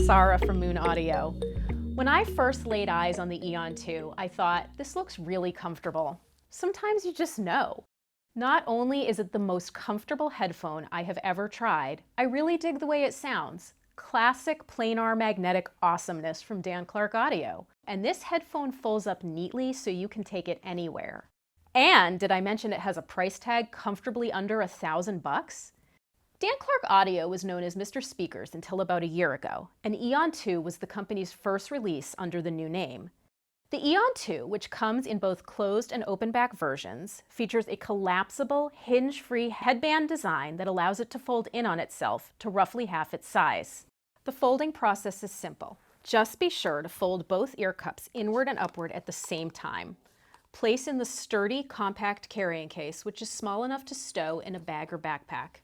Sarah from Moon Audio. When I first laid eyes on the Aeon 2, I thought, this looks really comfortable. Sometimes you just know. Not only is it the most comfortable headphone I have ever tried, I really dig the way it sounds. Classic planar magnetic awesomeness from Dan Clark Audio. And this headphone folds up neatly so you can take it anywhere. And did I mention it has a price tag comfortably under $1,000? Dan Clark Audio was known as Mr. Speakers until about a year ago, and Aeon 2 was the company's first release under the new name. The Aeon 2, which comes in both closed and open back versions, features a collapsible, hinge-free headband design that allows it to fold in on itself to roughly half its size. The folding process is simple. Just be sure to fold both ear cups inward and upward at the same time. Place in the sturdy, compact carrying case, which is small enough to stow in a bag or backpack.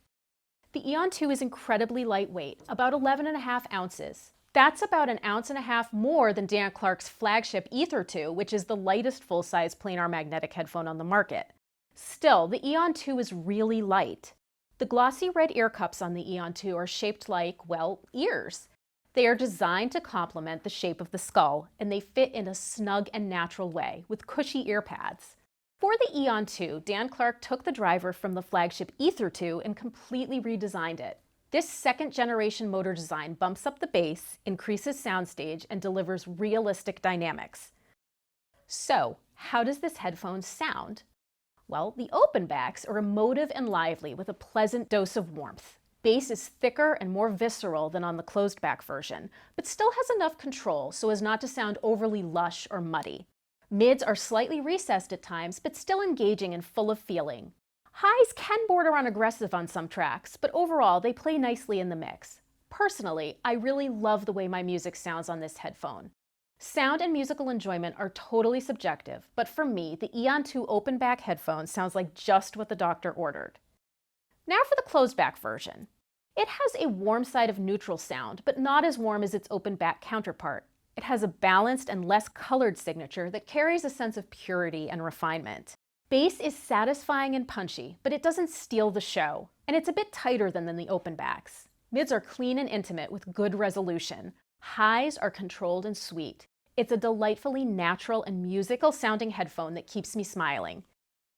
The Aeon 2 is incredibly lightweight, about 11.5 ounces. That's about 1.5 ounces more than Dan Clark's flagship Ether 2, which is the lightest full-size planar magnetic headphone on the market. Still, the Aeon 2 is really light. The glossy red ear cups on the Aeon 2 are shaped like, well, ears. They are designed to complement the shape of the skull, and they fit in a snug and natural way, with cushy ear pads. For the Aeon 2, Dan Clark took the driver from the flagship Ether 2 and completely redesigned it. This second-generation motor design bumps up the bass, increases soundstage, and delivers realistic dynamics. So, how does this headphone sound? Well, the open backs are emotive and lively with a pleasant dose of warmth. Bass is thicker and more visceral than on the closed back version, but still has enough control so as not to sound overly lush or muddy. Mids are slightly recessed at times, but still engaging and full of feeling. Highs can border on aggressive on some tracks, but overall they play nicely in the mix. Personally, I really love the way my music sounds on this headphone. Sound and musical enjoyment are totally subjective, but for me, the Aeon 2 open back headphone sounds like just what the doctor ordered. Now for the closed back version. It has a warm side of neutral sound, but not as warm as its open back counterpart. It has a balanced and less colored signature that carries a sense of purity and refinement. Bass is satisfying and punchy, but it doesn't steal the show, and it's a bit tighter than the open backs. Mids are clean and intimate with good resolution. Highs are controlled and sweet. It's a delightfully natural and musical sounding headphone that keeps me smiling.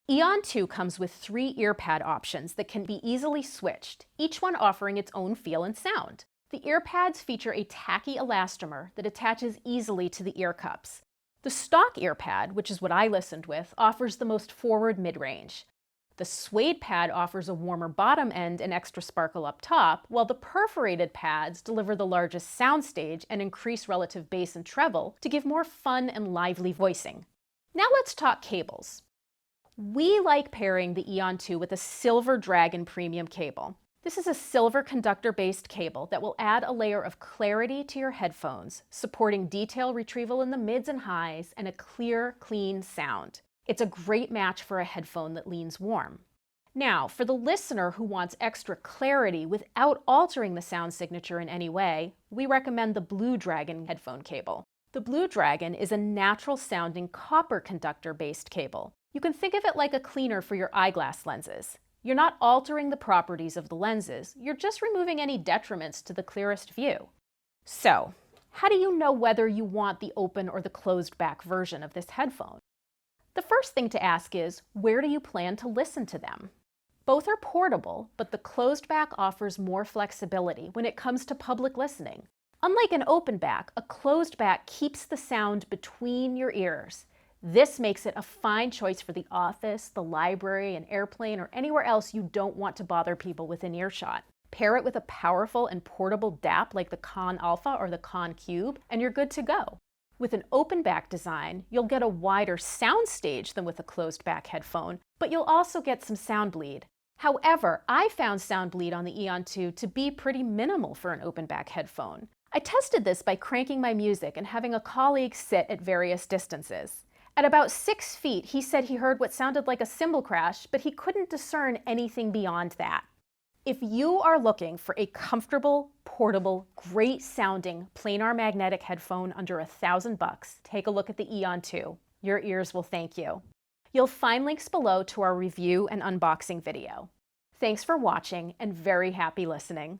Aeon 2 comes with 3 ear pad options that can be easily switched, each one offering its own feel and sound. The ear pads feature a tacky elastomer that attaches easily to the ear cups. The stock ear pad, which is what I listened with, offers the most forward mid-range. The suede pad offers a warmer bottom end and extra sparkle up top, while the perforated pads deliver the largest soundstage and increase relative bass and treble to give more fun and lively voicing. Now let's talk cables. We like pairing the Aeon 2 with a Silver Dragon premium cable. This is a silver conductor-based cable that will add a layer of clarity to your headphones, supporting detail retrieval in the mids and highs and a clear, clean sound. It's a great match for a headphone that leans warm. Now, for the listener who wants extra clarity without altering the sound signature in any way, we recommend the Blue Dragon headphone cable. The Blue Dragon is a natural-sounding copper conductor-based cable. You can think of it like a cleaner for your eyeglass lenses. You're not altering the properties of the lenses, you're just removing any detriments to the clearest view. So, how do you know whether you want the open or the closed back version of this headphone? The first thing to ask is, where do you plan to listen to them? Both are portable, but the closed back offers more flexibility when it comes to public listening. Unlike an open back, a closed back keeps the sound between your ears. This makes it a fine choice for the office, the library, an airplane, or anywhere else you don't want to bother people within earshot. Pair it with a powerful and portable DAP like the Con Alpha or the Con Cube, and you're good to go. With an open back design, you'll get a wider sound stage than with a closed back headphone, but you'll also get some sound bleed. However, I found sound bleed on the Aeon 2 to be pretty minimal for an open back headphone. I tested this by cranking my music and having a colleague sit at various distances. At about 6 feet, he said he heard what sounded like a cymbal crash, but he couldn't discern anything beyond that. If you are looking for a comfortable, portable, great-sounding planar magnetic headphone under $1,000, take a look at the Aeon 2. Your ears will thank you. You'll find links below to our review and unboxing video. Thanks for watching and very happy listening.